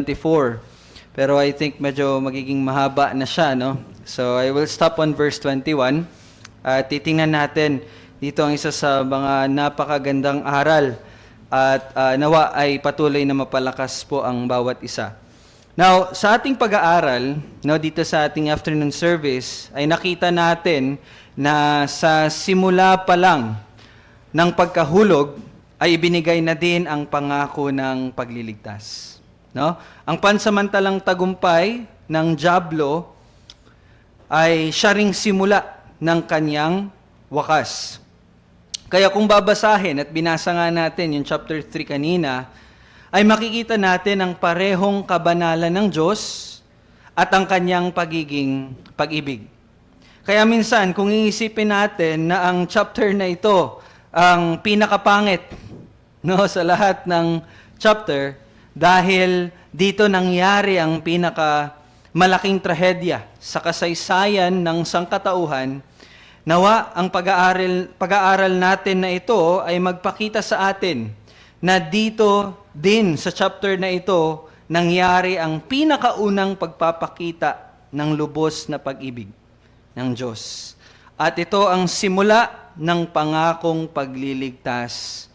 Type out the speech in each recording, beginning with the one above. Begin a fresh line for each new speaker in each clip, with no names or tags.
24. Pero I think medyo magiging mahaba na siya, no? So I will stop on verse 21. Titingnan natin dito ang isa sa mga napakagandang aral at nawa ay patuloy na mapalakas po ang bawat isa. Now, sa ating pag-aaral, no, dito sa ating afternoon service, ay nakita natin na sa simula pa lang ng pagkahulog ay ibinigay na din ang pangako ng pagliligtas. No? Ang pansamantalang tagumpay ng dyablo ay siya ring simula ng kanyang wakas. Kaya kung babasahin at binasa nga natin yung chapter 3 kanina, ay makikita natin ang parehong kabanalan ng Diyos at ang kanyang pagiging pag-ibig. Kaya minsan, kung iisipin natin na ang chapter na ito ang pinakapangit, no, sa lahat ng chapter, dahil dito nangyari ang pinakamalaking trahedya sa kasaysayan ng sangkatauhan, nawa ang pag-aaral natin na ito ay magpakita sa atin na dito din sa chapter na ito nangyari ang pinakaunang pagpapakita ng lubos na pag-ibig ng Diyos. At ito ang simula ng pangakong pagliligtas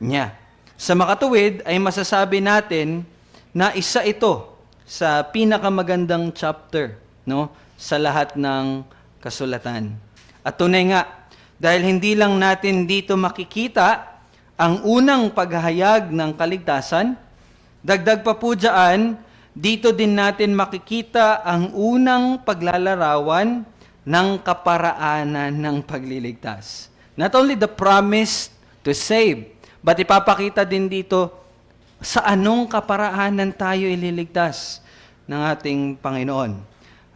niya. Sa makatuwid ay masasabi natin na isa ito sa pinakamagandang chapter, no, sa lahat ng kasulatan. At tunay nga, dahil hindi lang natin dito makikita ang unang paghahayag ng kaligtasan, dagdag pa po dyan, dito din natin makikita ang unang paglalarawan ng kaparaanan ng pagliligtas. Not only the promise to save, but ipapakita din dito sa anong kaparaanan tayo ililigtas ng ating Panginoon.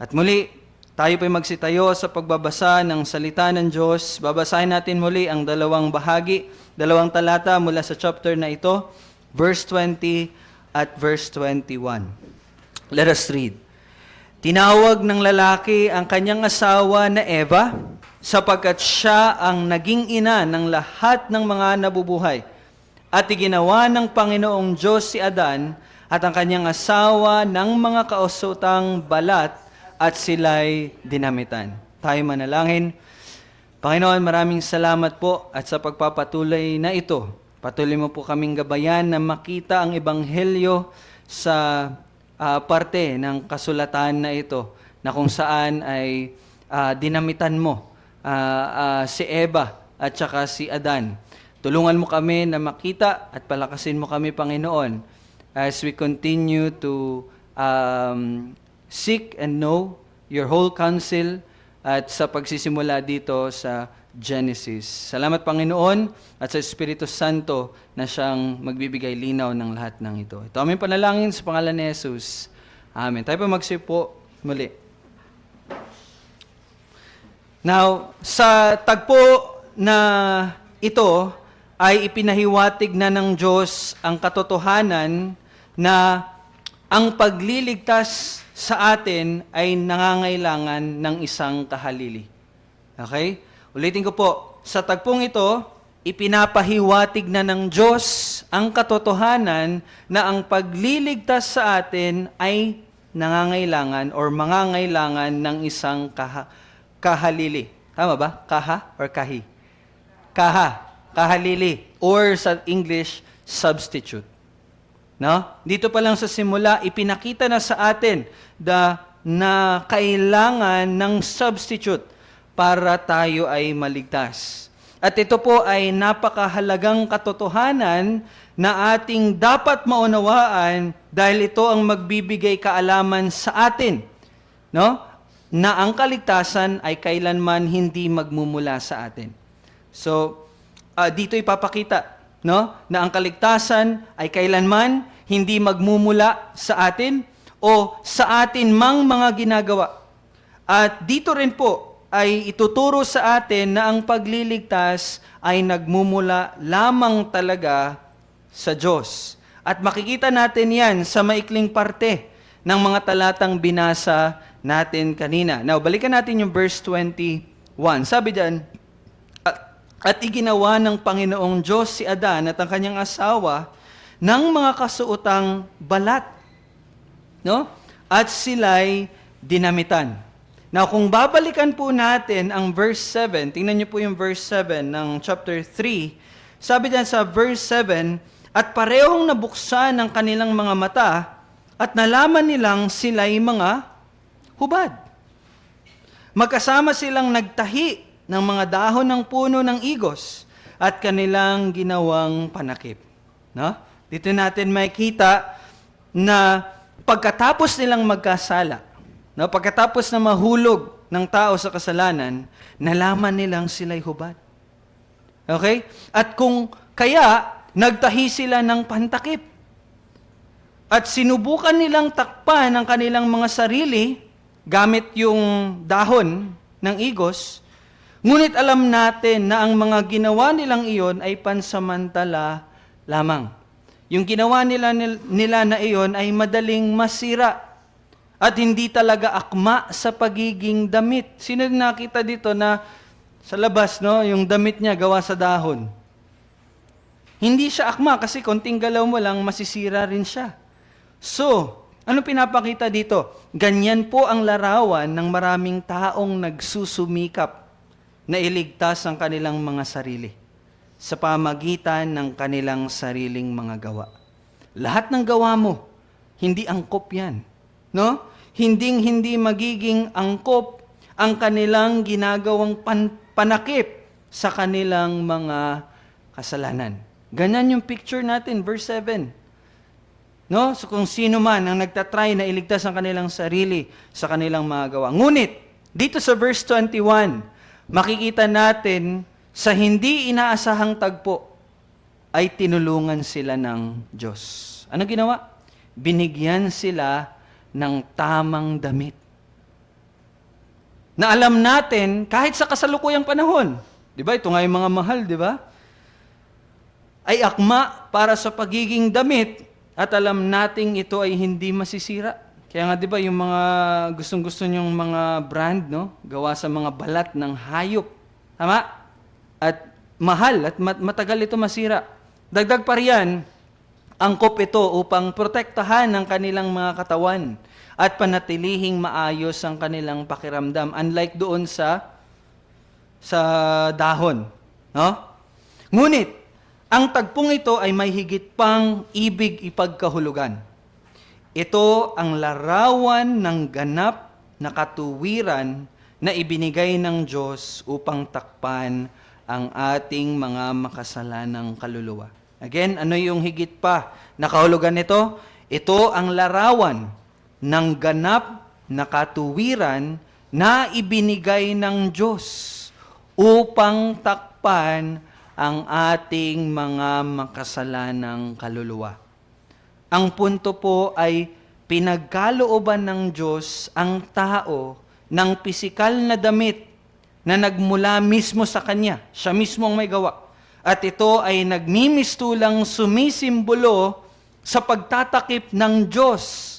At muli, tayo po'y magsitayo sa pagbabasa ng salita ng Diyos. Babasahin natin muli ang dalawang bahagi, dalawang talata mula sa chapter na ito, verse 20 at verse 21. Let us read. Tinawag ng lalaki ang kanyang asawa na Eva, sapagkat siya ang naging ina ng lahat ng mga nabubuhay. At iginawa ng Panginoong Diyos si Adan at ang kanyang asawa ng mga kausutang balat at sila'y dinamitan. Tayo manalangin. Panginoon, maraming salamat po at sa pagpapatuloy na ito. Patuloy mo po kaming gabayan na makita ang ebanghelyo sa parte ng kasulatan na ito, na kung saan ay dinamitan mo si Eva at saka si Adan. Tulungan mo kami na makita at palakasin mo kami, Panginoon, as we continue to seek and know your whole counsel at sa pagsisimula dito sa Genesis. Salamat, Panginoon, at sa Espiritu Santo na siyang magbibigay linaw ng lahat ng ito. Ito aming panalangin sa pangalan ni Jesus. Amen. Tayo pa magsipo muli. Now, sa tagpo na ito, ay ipinahiwatig na ng Diyos ang katotohanan na ang pagliligtas sa atin ay nangangailangan ng isang kahalili. Okay? Ulitin ko po, sa tagpong ito, ipinapahiwatig na ng Diyos ang katotohanan na ang pagliligtas sa atin ay nangangailangan or mangangailangan ng isang kahalili. Tama ba? Kaha or kahi? Kahalili. Or sa English, substitute. No? Dito pa lang sa simula, ipinakita na sa atin na kailangan ng substitute para tayo ay maligtas. At ito po ay napakahalagang katotohanan na ating dapat maunawaan dahil ito ang magbibigay kaalaman sa atin, no? Na ang kaligtasan ay kailanman hindi magmumula sa atin. So, dito ipapakita, no, na ang kaligtasan ay kailanman hindi magmumula sa atin o sa atin mang mga ginagawa. At dito rin po ay ituturo sa atin na ang pagliligtas ay nagmumula lamang talaga sa Diyos. At makikita natin yan sa maikling parte ng mga talatang binasa natin kanina. Now, balikan natin yung verse 21. Sabi diyan, at iginawa ng Panginoong Diyos si Adan at ang kanyang asawa ng mga kasuotang balat no? At sila'y dinamitan. Now, kung babalikan po natin ang verse 7, tingnan niyo po yung verse 7 ng chapter 3, sabi diyan sa verse 7, at parehong nabuksan ang kanilang mga mata at nalaman nilang sila'y mga hubad. Magkasama silang nagtahi ng mga dahon ng puno ng igos at kanilang ginawang panakip. No? Dito natin makikita na pagkatapos nilang magkasala, no, pagkatapos na mahulog ng tao sa kasalanan, nalaman nilang sila'y hubad. Okay? At kung kaya, nagtahi sila ng pantakip. At sinubukan nilang takpan ang kanilang mga sarili gamit yung dahon ng igos, ngunit alam natin na ang mga ginawa nilang iyon ay pansamantala lamang. Yung ginawa nila na iyon ay madaling masira at hindi talaga akma sa pagiging damit. Sino nakita dito na sa labas, no, yung damit niya gawa sa dahon? Hindi siya akma kasi konting galaw mo lang, masisira rin siya. So, ano pinapakita dito? Ganyan po ang larawan ng maraming taong nagsusumikap na iligtas ang kanilang mga sarili sa pamagitan ng kanilang sariling mga gawa. Lahat ng gawa mo, hindi angkop yan. No? Hindi magiging angkop ang kanilang ginagawang panakip sa kanilang mga kasalanan. Ganyan yung picture natin, verse 7. No? So kung sino man ang nagtatry na iligtas ang kanilang sarili sa kanilang mga gawa. Ngunit, dito sa verse 21, makikita natin sa hindi inaasahang tagpo ay tinulungan sila ng Diyos. Ano ginawa? Binigyan sila ng tamang damit. Na alam natin, kahit sa kasalukuyang panahon, di ba, ito nga yung mga mahal, di ba? Ay akma para sa pagiging damit at alam nating ito ay hindi masisira. Kaya nga, di ba, yung mga gustong-gusto nyong mga brand, no? Gawa sa mga balat ng hayop. Tama? At mahal at matagal ito masira. Dagdag pa riyan, angkop ito upang protektahan ang kanilang mga katawan at panatilihing maayos ang kanilang pakiramdam. Unlike doon sa dahon. No? Ngunit, ang tagpong ito ay may higit pang ibig ipagkahulugan. Ito ang larawan ng ganap na katuwiran na ibinigay ng Diyos upang takpan ang ating mga makasalanang kaluluwa. Again, ano yung higit pa na kahulugan nito? Ito ang larawan ng ganap na katuwiran na ibinigay ng Diyos upang takpan ang ating mga makasalanang kaluluwa. Ang punto po ay pinagkalooban ng Diyos ang tao ng pisikal na damit na nagmula mismo sa Kanya. Siya mismo ang may gawa. At ito ay nagmimistulang sumisimbolo sa pagtatakip ng Diyos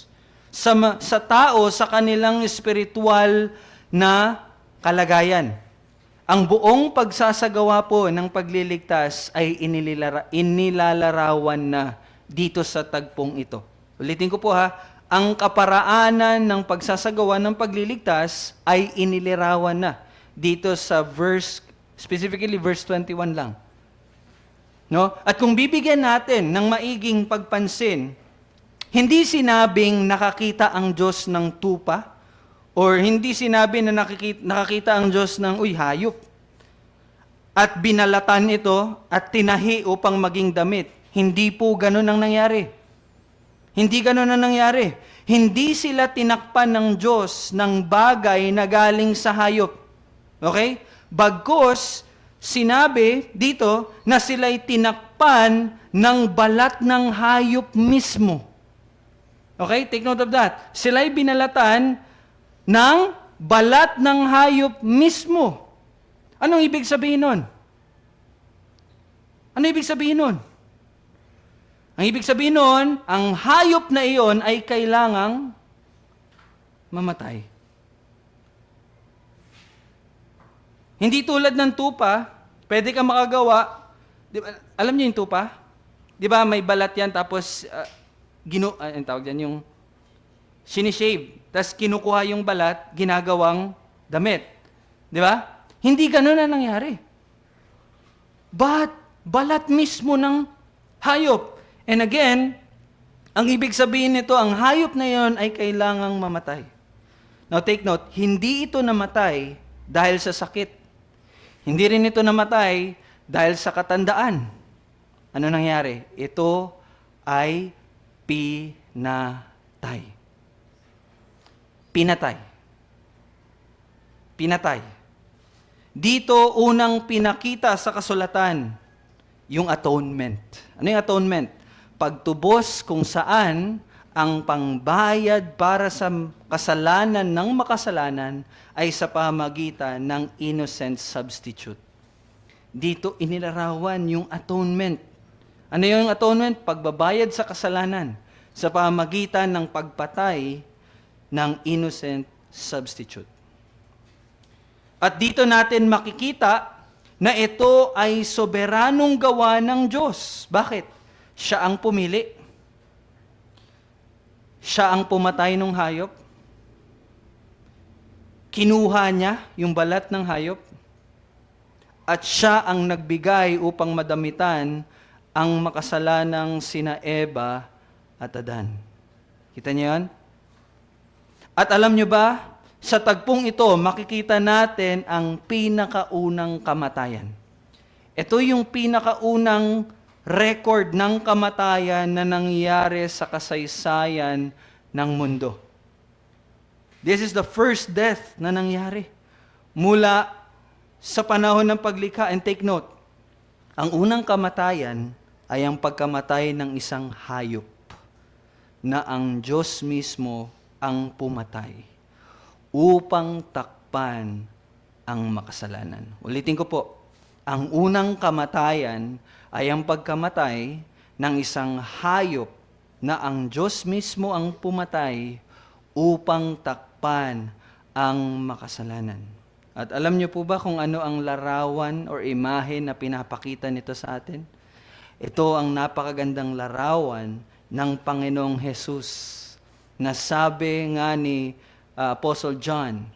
sa tao sa kanilang espiritual na kalagayan. Ang buong pagsasagawa po ng pagliligtas ay inilalarawan na dito sa tagpong ito. Ulitin ko po ha, ang kaparaanan ng pagsasagawa ng pagliligtas ay inilarawan na dito sa verse, specifically verse 21 lang. No? At kung bibigyan natin ng maiging pagpansin, hindi sinabing nakakita ang Diyos ng tupa, or hindi sinabi na nakakita ang Diyos ng hayop, at binalatan ito at tinahi upang maging damit. Hindi po ganun ang nangyari. Hindi ganun ang nangyari. Hindi sila tinakpan ng Diyos ng bagay na galing sa hayop. Okay? Bagkus, sinabi dito na sila'y tinakpan ng balat ng hayop mismo. Okay? Take note of that. Sila'y binalatan ng balat ng hayop mismo. Anong ibig sabihin nun? Ano ibig sabihin nun? Ang ibig sabihin nun, ang hayop na iyon ay kailangang mamatay. Hindi tulad ng tupa, pwede ka makagawa. Di ba, alam niyo yung tupa? Di ba may balat yan tapos, ang tawag dyan, yung sinishave, tapos kinukuha yung balat, ginagawang damit. Di ba? Hindi ganun na nangyari. But, balat mismo ng hayop. And again, ang ibig sabihin nito, ang hayop na yon ay kailangang mamatay. Now take note, hindi ito namatay dahil sa sakit. Hindi rin ito namatay dahil sa katandaan. Ano nangyari? Ito ay pinatay. Pinatay. Pinatay. Dito unang pinakita sa kasulatan yung atonement. Ano yung atonement? Pagtubos kung saan ang pangbayad para sa kasalanan ng makasalanan ay sa pamagitan ng innocent substitute. Dito inilarawan yung atonement. Ano yung atonement? Pagbabayad sa kasalanan sa pamagitan ng pagpatay ng innocent substitute. At dito natin makikita na ito ay soberanong gawa ng Diyos. Bakit? Siya ang pumili. Siya ang pumatay ng hayop. Kinuha niya yung balat ng hayop. At siya ang nagbigay upang madamitan ang makasalanang sina Eva at Adan. Kita niyo yan? At alam niyo ba, sa tagpong ito, makikita natin ang pinakaunang kamatayan. Ito yung pinakaunang record ng kamatayan na nangyari sa kasaysayan ng mundo. This is the first death na nangyari mula sa panahon ng paglikha. And take note, ang unang kamatayan ay ang pagkamatay ng isang hayop na ang Diyos mismo ang pumatay upang takpan ang makasalanan. Ulitin ko po, ang unang kamatayan ay ang pagkamatay ng isang hayop na ang Diyos mismo ang pumatay upang takpan ang makasalanan. At alam niyo po ba kung ano ang larawan or imahe na pinapakita nito sa atin? Ito ang napakagandang larawan ng Panginoong Hesus na sabi nga ni Apostle John,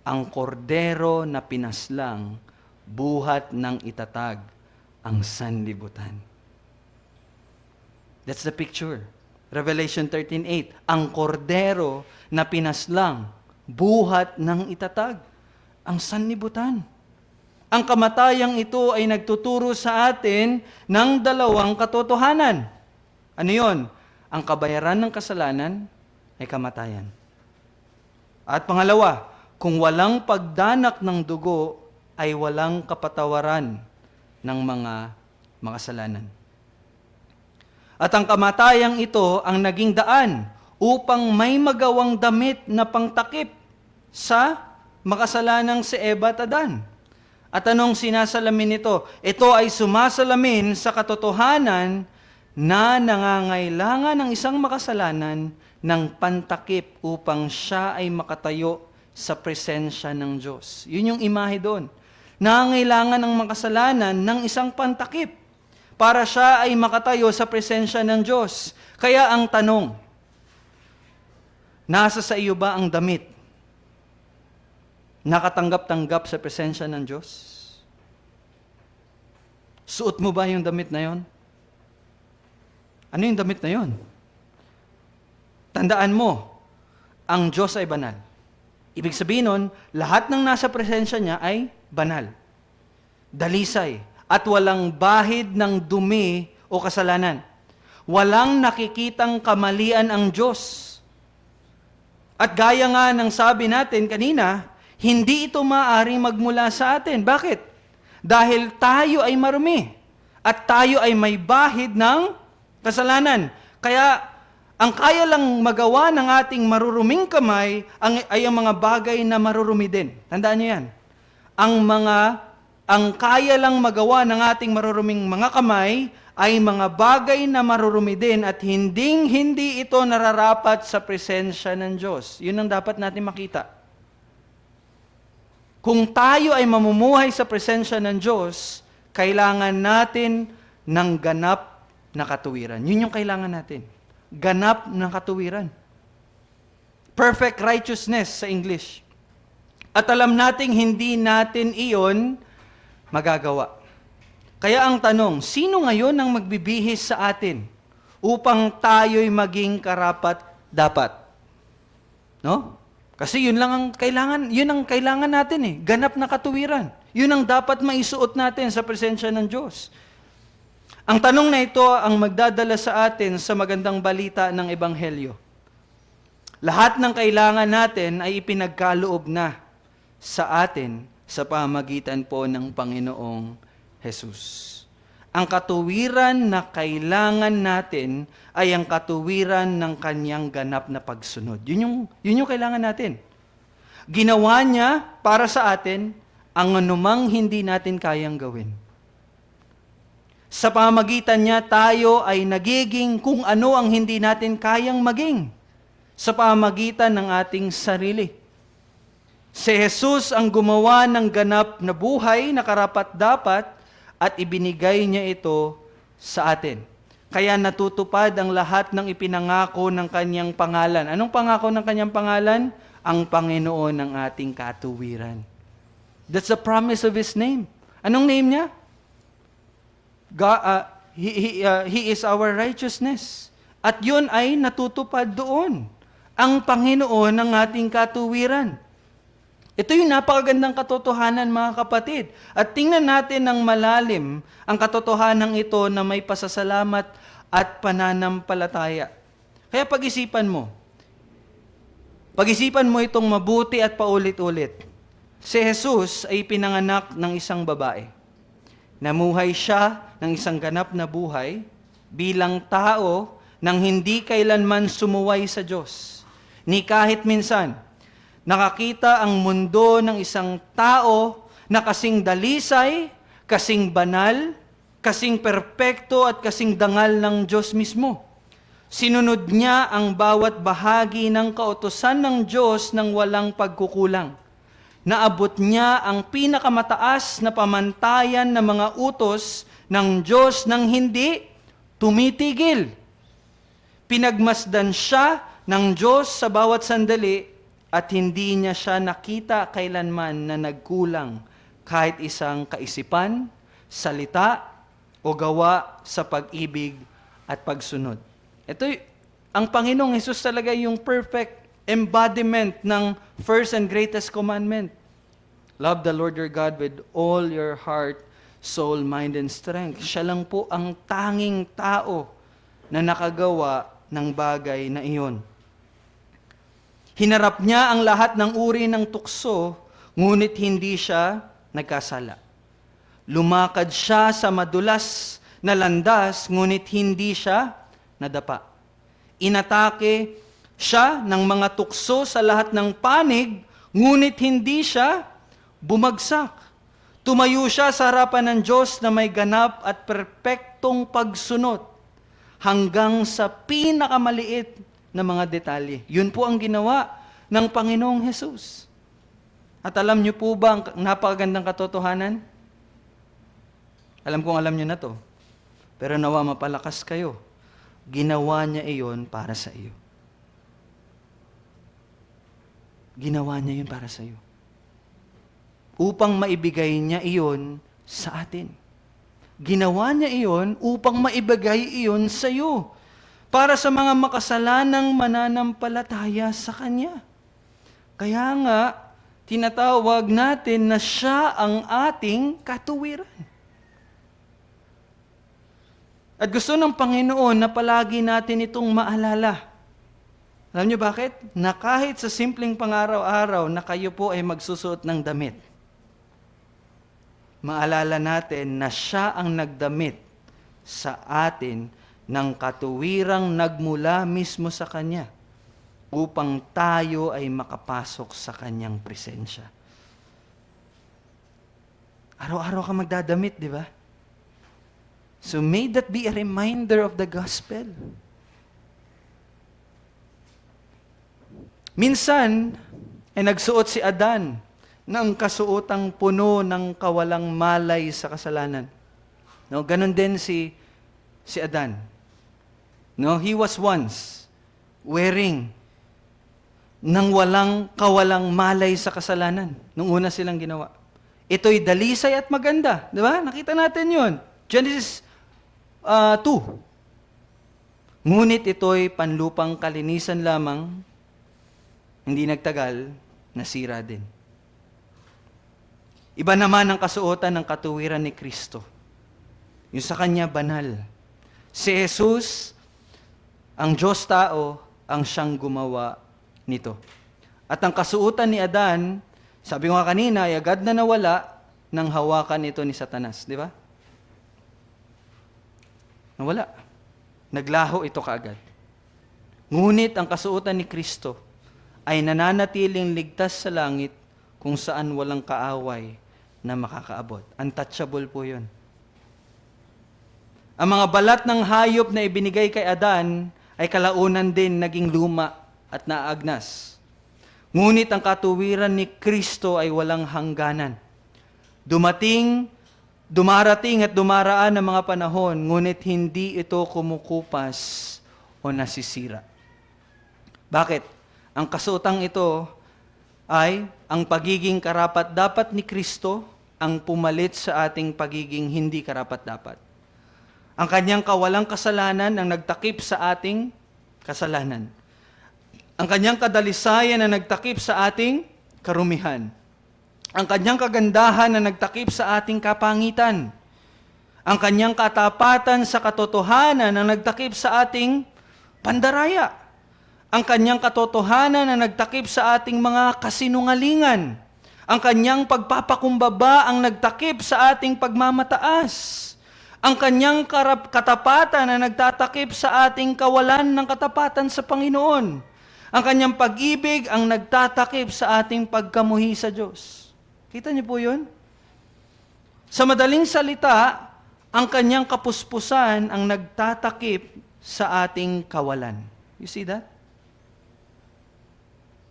ang kordero na pinaslang, buhat ng itatag ang sanlibutan. That's the picture. Revelation 13:8, ang kordero na pinaslang, buhat ng itatag ang sanlibutan. Ang kamatayang ito ay nagtuturo sa atin ng dalawang katotohanan. Ano yon? Ang kabayaran ng kasalanan ay kamatayan. At pangalawa, kung walang pagdanak ng dugo, ay walang kapatawaran ng mga makasalanan. At ang kamatayang ito ang naging daan upang may magawang damit na pangtakip sa makasalanang si Eva at Adan. At anong sinasalamin nito? Ito ay sumasalamin sa katotohanan na nangangailangan ng isang makasalanan ng pantakip upang siya ay makatayo sa presensya ng Diyos. Yun yung imahe doon. Nangangailangan ng makasalanan ng isang pantakip para siya ay makatayo sa presensya ng Diyos. Kaya ang tanong, nasa sa iyo ba ang damit? Nakatanggap-tanggap sa presensya ng Diyos? Suot mo ba yung damit na yon? Ano yung damit na yon? Tandaan mo, ang Diyos ay banal. Ibig sabihin nun, lahat ng nasa presensya niya ay banal, dalisay, at walang bahid ng dumi o kasalanan. Walang nakikitang kamalian ang Diyos. At gaya nga ng sabi natin kanina, hindi ito maaaring magmula sa atin. Bakit? Dahil tayo ay marumi at tayo ay may bahid ng kasalanan. Kaya ang kaya lang magawa ng ating maruruming kamay ay ang mga bagay na marurumi din. Tandaan niyo yan. Ang kaya lang magawa ng ating maruruming mga kamay ay mga bagay na marurumi din at hindi ito nararapat sa presensya ng Diyos. Yun ang dapat natin makita. Kung tayo ay mamumuhay sa presensya ng Diyos, kailangan natin ng ganap na katuwiran. Yun yung kailangan natin. Ganap na katuwiran. Perfect righteousness sa English. At alam nating hindi natin iyon magagawa. Kaya ang tanong, sino ngayon ang magbibihis sa atin upang tayo'y maging karapat-dapat? No? Kasi yun ang kailangan natin eh, ganap na katuwiran. Yun ang dapat maisuot natin sa presensya ng Diyos. Ang tanong na ito ang magdadala sa atin sa magandang balita ng Ebanghelyo. Lahat ng kailangan natin ay ipinagkaloob na sa atin sa pamamagitan po ng Panginoong Jesus. Ang katuwiran na kailangan natin ay ang katuwiran ng kanyang ganap na pagsunod. Yun yung kailangan natin. Ginawa niya para sa atin ang anumang hindi natin kayang gawin. Sa pamamagitan niya, tayo ay nagiging kung ano ang hindi natin kayang maging sa pamamagitan ng ating sarili. Si Jesus ang gumawa ng ganap na buhay na karapat-dapat at ibinigay niya ito sa atin. Kaya natutupad ang lahat ng ipinangako ng kanyang pangalan. Anong pangako ng kanyang pangalan? Ang Panginoon ng ating katuwiran. That's the promise of His name. Anong name niya? God, He is our righteousness. At yun ay natutupad doon. Ang Panginoon ng ating katuwiran. Ito yung napakagandang katotohanan, mga kapatid. At tingnan natin ng malalim ang katotohanan ito na may pasasalamat at pananampalataya. Kaya pag-isipan mo. Pag-isipan mo itong mabuti at paulit-ulit. Si Jesus ay pinanganak ng isang babae. Namuhay siya ng isang ganap na buhay bilang tao nang hindi kailanman sumuway sa Diyos. Ni kahit minsan, nakakita ang mundo ng isang tao na kasing dalisay, kasing banal, kasing perpekto at kasing dangal ng Diyos mismo. Sinunod niya ang bawat bahagi ng kautusan ng Diyos ng walang pagkukulang. Naabot niya ang pinakamataas na pamantayan ng mga utos ng Diyos nang hindi tumitigil. Pinagmasdan siya ng Diyos sa bawat sandali at hindi niya siya nakita kailanman na nagkulang kahit isang kaisipan, salita, o gawa sa pag-ibig at pagsunod. Ito, ang Panginoong Hesus talaga yung perfect embodiment ng first and greatest commandment. Love the Lord your God with all your heart, soul, mind, and strength. Siya lang po ang tanging tao na nakagawa ng bagay na iyon. Hinarap niya ang lahat ng uri ng tukso, ngunit hindi siya nagkasala. Lumakad siya sa madulas na landas, ngunit hindi siya nadapa. Inatake siya ng mga tukso sa lahat ng panig, ngunit hindi siya bumagsak. Tumayo siya sa harapan ng Diyos na may ganap at perpektong pagsunod hanggang sa pinakamaliit na mga detalye. Yun po ang ginawa ng Panginoong Hesus. At alam niyo po ba ang napakagandang katotohanan? Alam kong alam niyo na to. Pero nawa mapalakas kayo. Ginawa niya iyon para sa iyo. Ginawa niya iyon para sa iyo. Upang maibigay niya iyon sa atin. Ginawa niya iyon upang maibigay iyon sa iyo. Para sa mga makasalanang mananampalataya sa Kanya. Kaya nga, tinatawag natin na siya ang ating katuwiran. At gusto ng Panginoon na palagi natin itong maalala. Alam niyo bakit? Na kahit sa simpleng pang-araw-araw na kayo po ay magsusuot ng damit, maalala natin na siya ang nagdamit sa atin ng katuwirang nagmula mismo sa Kanya upang tayo ay makapasok sa Kanyang presensya. Araw-araw ka magdadamit, di ba? So may that be a reminder of the gospel. Minsan, ay nagsuot si Adan ng kasuotang puno ng kawalang malay sa kasalanan. No, ganun din si Adan. No, he was once wearing nang kawalang malay sa kasalanan nung una silang ginawa. Ito'y dalisay at maganda. Di ba? Nakita natin yon. Genesis 2. Ngunit ito'y panlupang kalinisan lamang, hindi nagtagal, nasira din. Iba naman ang kasuotan ng katuwiran ni Kristo. Yung sa Kanya banal. Si Jesus, ang Diyos tao, ang siyang gumawa nito. At ang kasuotan ni Adan, sabi ko nga kanina, ay agad na nawala ng hawakan ito ni Satanas. Di ba? Nawala. Naglaho ito kaagad. Ngunit ang kasuotan ni Kristo ay nananatiling ligtas sa langit kung saan walang kaaway na makakaabot. Untouchable po yun. Ang mga balat ng hayop na ibinigay kay Adan ay kalaunan din naging luma at naagnas. Ngunit ang katuwiran ni Kristo ay walang hangganan. Dumarating at dumaraan ang mga panahon, ngunit hindi ito kumukupas o nasisira. Bakit? Ang kasuotang ito ay ang pagiging karapat-dapat ni Kristo ang pumalit sa ating pagiging hindi karapat-dapat. Ang kanyang kawalang kasalanan ang nagtakip sa ating kasalanan. Ang kanyang kadalisayan na nagtakip sa ating karumihan. Ang kanyang kagandahan na nagtakip sa ating kapangitan. Ang kanyang katapatan sa katotohanan na nagtakip sa ating pandaraya. Ang kanyang katotohanan na nagtakip sa ating mga kasinungalingan. Ang kanyang pagpapakumbaba ang nagtakip sa ating pagmamataas. Ang kanyang katapatan na nagtatakip sa ating kawalan ng katapatan sa Panginoon. Ang kanyang pag-ibig ang nagtatakip sa ating pagkamuhi sa Diyos. Kita niyo po yun? Sa madaling salita, ang kanyang kapuspusan ang nagtatakip sa ating kawalan. You see that?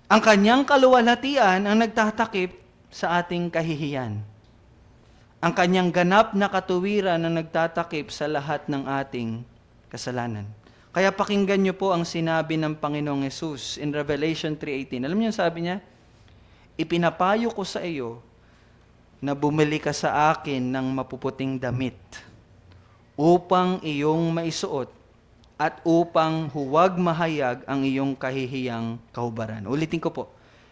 Ang kanyang kaluwalhatian ang nagtatakip sa ating kahihiyan. Ang kanyang ganap na katuwiran na nagtatakip sa lahat ng ating kasalanan. Kaya pakinggan niyo po ang sinabi ng Panginoong Hesus in Revelation 3:18. Alam niyo sabi niya, ipinapayo ko sa iyo na bumili ka sa akin ng mapuputing damit upang iyong maisuot at upang huwag mahayag ang iyong kahihiyang kahubaran. Ulitin ko po.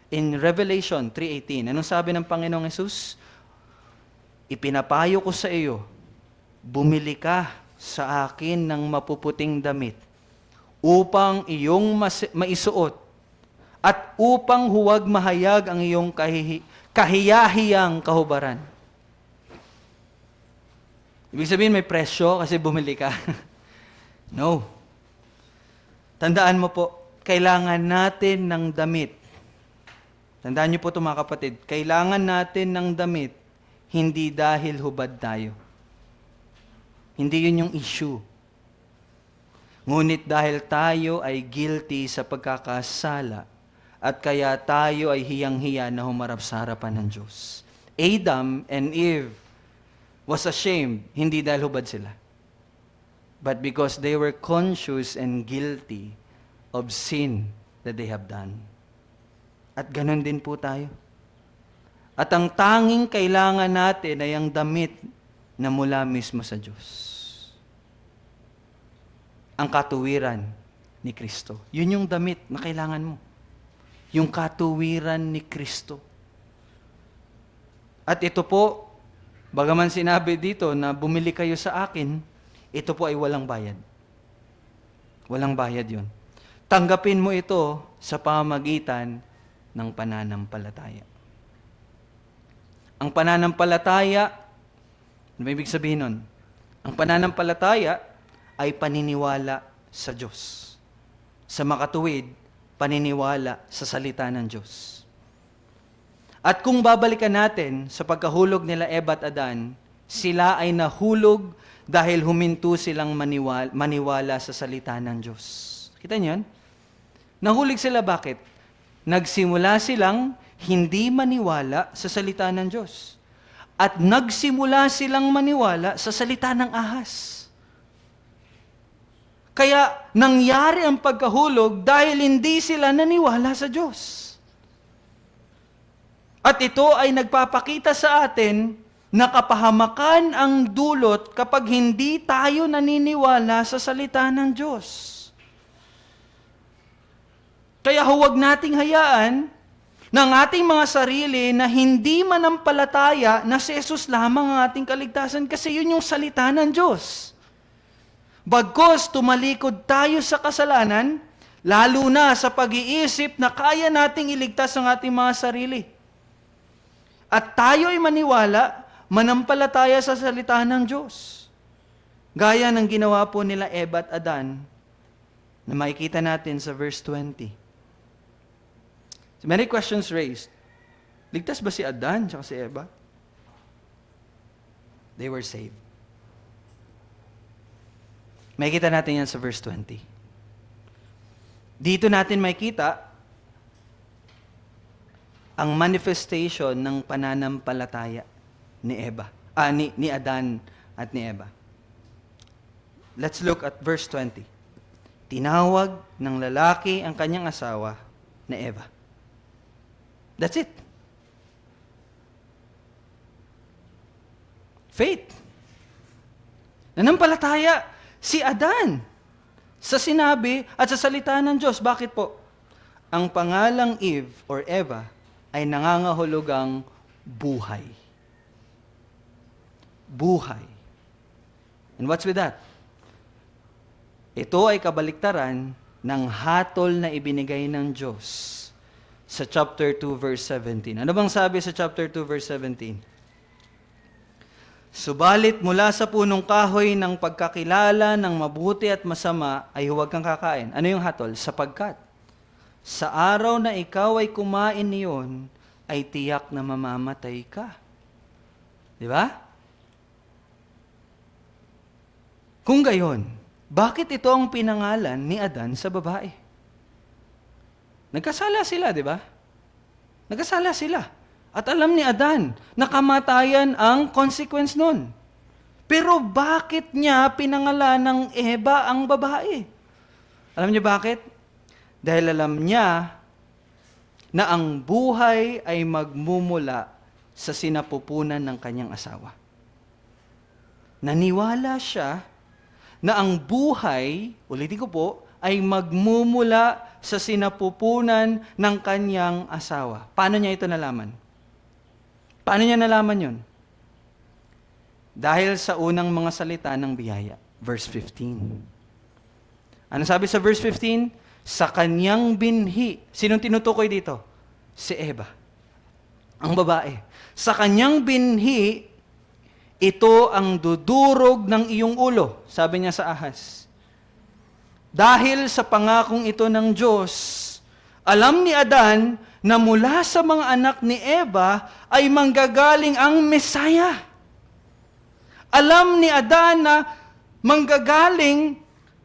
In Revelation 3:18, anong sabi ng Panginoong Hesus? Ipinapayo ko sa iyo, bumili ka sa akin ng mapuputing damit upang iyong maisuot at upang huwag mahayag ang iyong kahiyahiyang kahubaran. Ibig sabihin may presyo kasi bumili ka. No. Tandaan mo po, kailangan natin ng damit. Tandaan niyo po ito mga kapatid, kailangan natin ng damit hindi dahil hubad tayo. Hindi yun yung issue. Ngunit dahil tayo ay guilty sa pagkakasala at kaya tayo ay hiyang-hiya na humarap sa harapan ng Diyos. Adam and Eve was ashamed, hindi dahil hubad sila, but because they were conscious and guilty of sin that they have done. At ganun din po tayo. At ang tanging kailangan natin ay ang damit na mula mismo sa Diyos. Ang katuwiran ni Kristo. Yun yung damit na kailangan mo. Yung katuwiran ni Kristo. At ito po, bagaman sinabi dito na bumili kayo sa akin, ito po ay walang bayad. Walang bayad yun. Tanggapin mo ito sa pamamagitan ng pananampalataya. Ang pananampalataya, ano ibig sabihin nun? Ang pananampalataya ay paniniwala sa Diyos. Sa makatuwid, paniniwala sa salita ng Diyos. At kung babalikan natin sa pagkahulog nila Eva at Adan, sila ay nahulog dahil huminto silang maniwala sa salita ng Diyos. Kita niyo yan? Nahulog sila bakit? Nagsimula silang hindi maniwala sa salita ng Diyos. At nagsimula silang maniwala sa salita ng ahas. Kaya nangyari ang pagkahulog dahil hindi sila naniwala sa Diyos. At ito ay nagpapakita sa atin na kapahamakan ang dulot kapag hindi tayo naniniwala sa salita ng Diyos. Kaya huwag nating hayaan ng ating mga sarili na hindi manampalataya na si Jesus lamang ang ating kaligtasan kasi yun yung salita ng Diyos. Bagkus tumalikod tayo sa kasalanan, lalo na sa pag-iisip na kaya nating iligtas ang ating mga sarili. At tayo ay maniwala, manampalataya sa salita ng Diyos. Gaya ng ginawa po nila Eva at Adan na makikita natin sa verse 20. So many questions raised. Ligtas ba si Adan at si Eva? They were saved. Makikita natin yan sa verse 20. Dito natin makikita ang manifestation ng pananampalataya ni Adan at ni Eva. Let's look at verse 20. Tinawag ng lalaki ang kanyang asawa na Eva. That's it. Faith. Nanampalataya si Adan sa sinabi at sa salita ng Diyos. Bakit po? Ang pangalang Eve or Eva ay nangangahulugang buhay. Buhay. And what's with that? Ito ay kabaliktaran ng hatol na ibinigay ng Diyos sa chapter 2 verse 17. Ano bang sabi sa chapter 2 verse 17? Subalit mula sa punong kahoy ng pagkakilala ng mabuti at masama ay huwag kang kakain. Ano yung hatol? Sapagkat sa araw na ikaw ay kumain niyon, ay tiyak na mamamatay ka. Di ba? Kung gayon, bakit ito ang pinangalan ni Adan sa babae? Nagkasala sila, di ba? Nagkasala sila. At alam ni Adan na kamatayan ang consequence nun. Pero bakit niya pinangalan ng Eva ang babae? Alam niyo bakit? Dahil alam niya na ang buhay ay magmumula sa sinapupunan ng kanyang asawa. Naniwala siya na ang buhay, ulitin ko po, ay magmumula sa sinapupunan ng kanyang asawa. Paano niya ito nalaman? Paano niya nalaman yun? Dahil sa unang mga salita ng biyaya. Verse 15. Ano sabi sa verse 15? Sa kanyang binhi. Sinong tinutukoy dito? Si Eva. Ang babae. Sa kanyang binhi, ito ang dudurog ng iyong ulo. Sabi niya sa ahas. Dahil sa pangakong ito ng Diyos, alam ni Adan na mula sa mga anak ni Eva ay manggagaling ang Mesaya. Alam ni Adan na manggagaling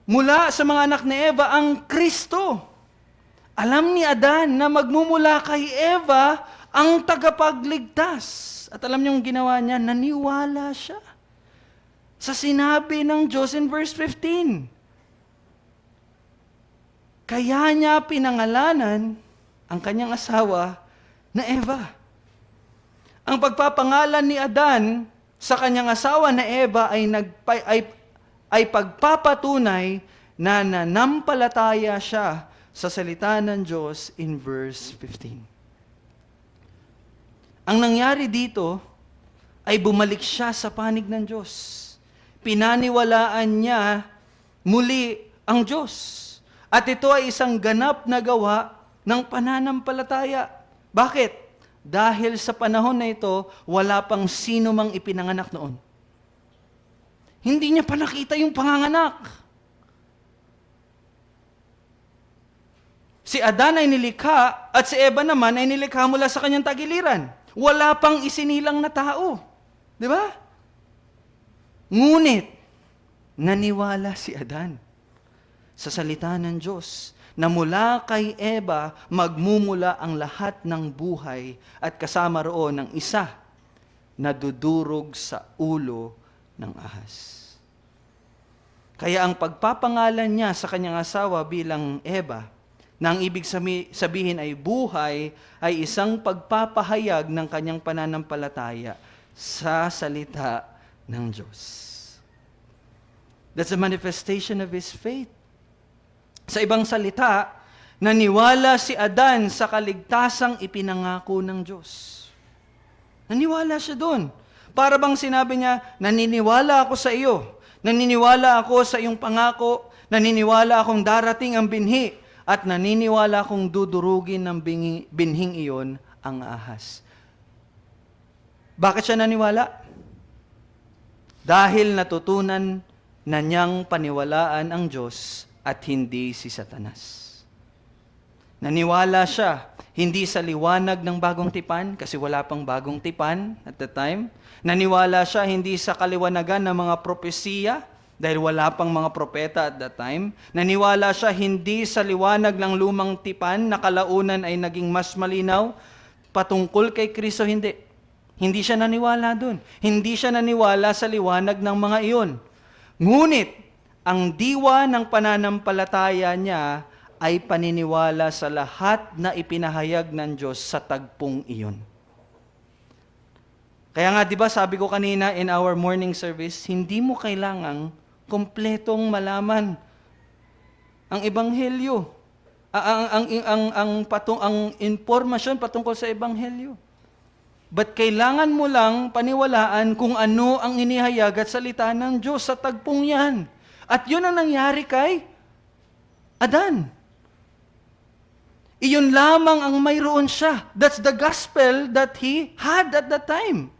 mula sa mga anak ni Eva ang Kristo. Alam ni Adan na magmumula kay Eva ang tagapagligtas. At alam niyong ginawa niya, naniwala siya sa sinabi ng Diyos in verse 15. Kaya niya pinangalanan ang kanyang asawa na Eva. Ang pagpapangalan ni Adan sa kanyang asawa na Eva ay pagpapatunay na nanampalataya siya sa salita ng Diyos in verse 15. Ang nangyari dito ay bumalik siya sa panig ng Diyos. Pinaniwalaan niya muli ang Diyos. At ito ay isang ganap na gawa ng pananampalataya. Bakit? Dahil sa panahon na ito, wala pang sino mang ipinanganak noon. Hindi niya pa nakita yung panganganak. Si Adan ay nilikha at si Eva naman ay nilikha mula sa kanyang tagiliran. Wala pang isinilang na tao. Di ba? Ngunit, naniwala si Adan sa salita ng Diyos na mula kay Eva magmumula ang lahat ng buhay at kasama roon ng isa na dudurog sa ulo ng ahas. Kaya ang pagpapangalan niya sa kanyang asawa bilang Eva, na ang ibig sabihin ay buhay, ay isang pagpapahayag ng kanyang pananampalataya sa salita ng Diyos. That's a manifestation of his faith. Sa ibang salita, naniwala si Adan sa kaligtasang ipinangako ng Diyos. Naniwala siya doon. Para bang sinabi niya, naniniwala ako sa iyo, naniniwala ako sa iyong pangako, naniniwala akong darating ang binhi, at naniniwala akong dudurugin ng binhing iyon ang ahas. Bakit siya naniwala? Dahil natutunan na niyang paniwalaan ang Diyos at hindi si Satanas. Naniwala siya, hindi sa liwanag ng bagong tipan, kasi wala pang bagong tipan at the time. Naniwala siya, hindi sa kaliwanagan ng mga propesiya, dahil wala pang mga propeta at that time. Naniwala siya, hindi sa liwanag ng lumang tipan na kalaunan ay naging mas malinaw patungkol kay Kristo, hindi. Hindi siya naniwala doon. Hindi siya naniwala sa liwanag ng mga iyon. Ngunit, ang diwa ng pananampalataya niya ay paniniwala sa lahat na ipinahayag ng Diyos sa tagpong iyon. Kaya nga, di ba, sabi ko kanina in our morning service, hindi mo kailangang kompletong malaman ang ebanghelyo. Ang impormasyon patungkol sa ebanghelyo. But kailangan mo lang paniwalaan kung ano ang inihayag at salita ng Diyos sa tagpong yan. At yun ang nangyari kay Adan. Iyon lamang ang mayroon siya. That's the gospel that he had at that time.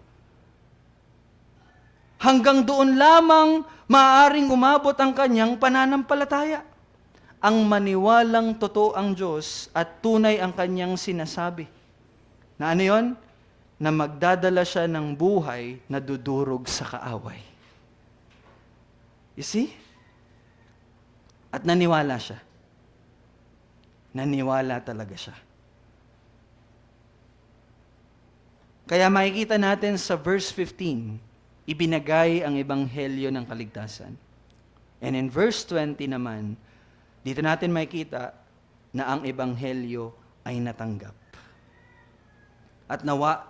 Hanggang doon lamang maaaring umabot ang kanyang pananampalataya. Ang maniwalang totoo ang Diyos at tunay ang kanyang sinasabi. Na ano yun? Na magdadala siya ng buhay na dudurog sa kaaway. You see? At naniwala siya. Naniwala talaga siya. Kaya makikita natin sa verse 15, ibinagay ang ebanghelyo ng kaligtasan. And in verse 20 naman, dito natin makikita na ang ebanghelyo ay natanggap. At nawa,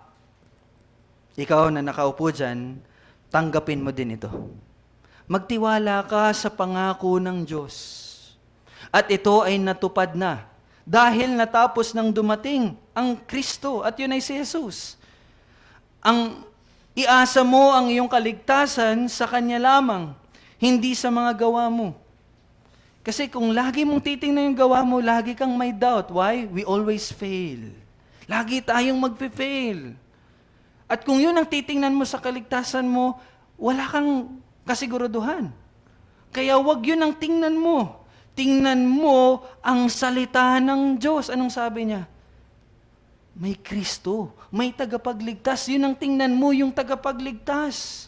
ikaw na nakaupo dyan, tanggapin mo din ito. Magtiwala ka sa pangako ng Diyos. At ito ay natupad na dahil natapos nang dumating ang Kristo at yun ay si Jesus. Ang iasa mo ang iyong kaligtasan sa Kanya lamang, hindi sa mga gawa mo. Kasi kung lagi mong titingnan yung gawa mo, lagi kang may doubt. Why? We always fail. Lagi tayong magpe-fail. At kung yun ang titingnan mo sa kaligtasan mo, wala kang kasiguraduhan. Kaya wag yun ang tingnan mo. Tingnan mo ang salita ng Diyos. Anong sabi niya? May Kristo, may tagapagligtas. Yun ang tingnan mo, yung tagapagligtas.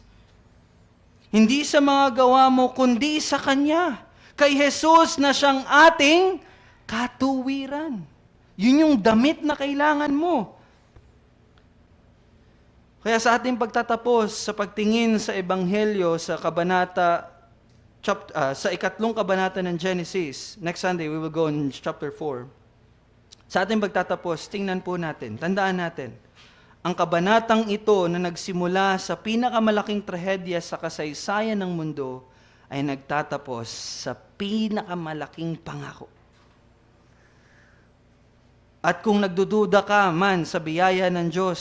Hindi sa mga gawa mo, kundi sa Kanya. Kay Jesus na siyang ating katuwiran. Yun yung damit na kailangan mo. Kaya sa ating pagtatapos sa pagtingin sa Ebanghelyo sa sa ikatlong kabanata ng Genesis, next Sunday we will go in chapter 4. Sa ating pagtatapos, tingnan po natin, tandaan natin, ang kabanatang ito na nagsimula sa pinakamalaking trahedya sa kasaysayan ng mundo ay nagtatapos sa pinakamalaking pangako. At kung nagdududa ka man sa biyaya ng Diyos,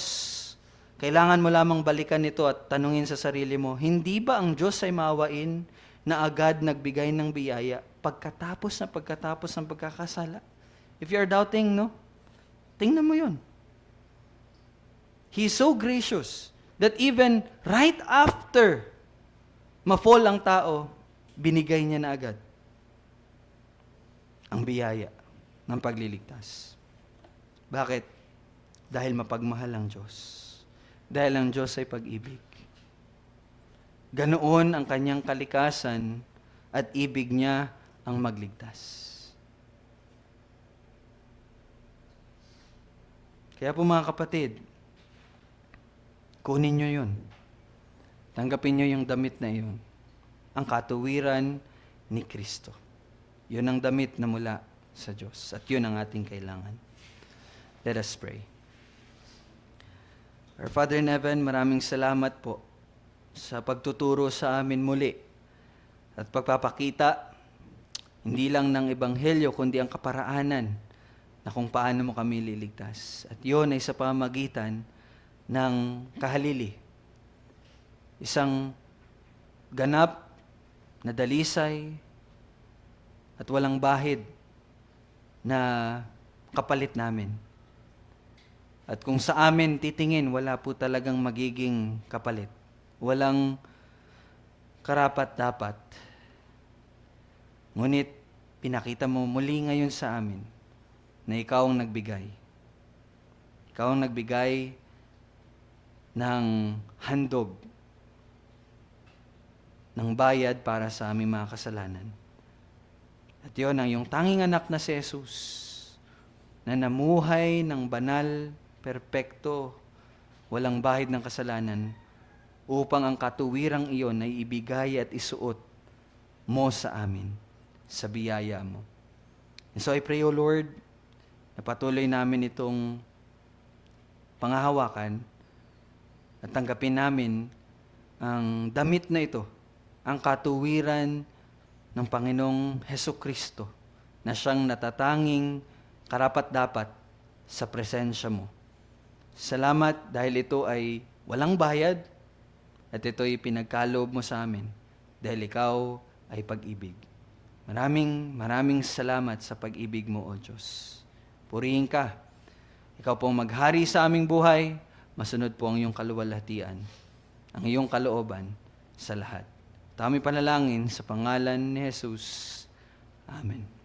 kailangan mo lamang balikan ito at tanungin sa sarili mo, hindi ba ang Diyos ay maawain na agad nagbigay ng biyaya pagkatapos ng pagkakasala? If you are doubting, no? Tingnan mo yun. He is so gracious that even right after ma-fall ang tao, binigay niya na agad ang biyaya ng pagliligtas. Bakit? Dahil mapagmahal ang Diyos. Dahil ang Diyos ay pag-ibig. Ganoon ang kanyang kalikasan at ibig niya ang magligtas. Kaya po mga kapatid, kunin nyo yun. Tanggapin nyo yung damit na yun. Ang katuwiran ni Kristo. Yun ang damit na mula sa Diyos. At yun ang ating kailangan. Let us pray. Our Father in heaven, maraming salamat po sa pagtuturo sa amin muli at pagpapakita hindi lang ng Ebanghelyo, kundi ang kaparaanan na kung paano mo kami liligtas. At yun ay sa pamamagitan ng kahalili. Isang ganap na dalisay at walang bahid na kapalit namin. At kung sa amin titingin, wala po talagang magiging kapalit. Walang karapat-dapat. Ngunit pinakita mo muli ngayon sa amin na ikaw ang nagbigay. Ikaw ang nagbigay ng handog, ng bayad para sa aming mga kasalanan. At yun ang iyong tanging anak na si Jesus, na namuhay ng banal, perpekto, walang bahid ng kasalanan, upang ang katuwirang iyon ay ibigay at isuot mo sa amin, sa biyaya mo. And so I pray, O Lord, na patuloy namin itong pangahawakan at tanggapin namin ang damit na ito, ang katuwiran ng Panginoong Hesukristo na siyang natatanging karapat-dapat sa presensya mo. Salamat dahil ito ay walang bayad at ito ay pinagkaloob mo sa amin dahil ikaw ay pag-ibig. Maraming salamat sa pag-ibig mo, O Diyos. Purihin ka. Ikaw pong maghari sa aming buhay, masunod po ang iyong kaluwalhatian, ang iyong kalooban sa lahat. Kami panalangin sa pangalan ni Jesus. Amen.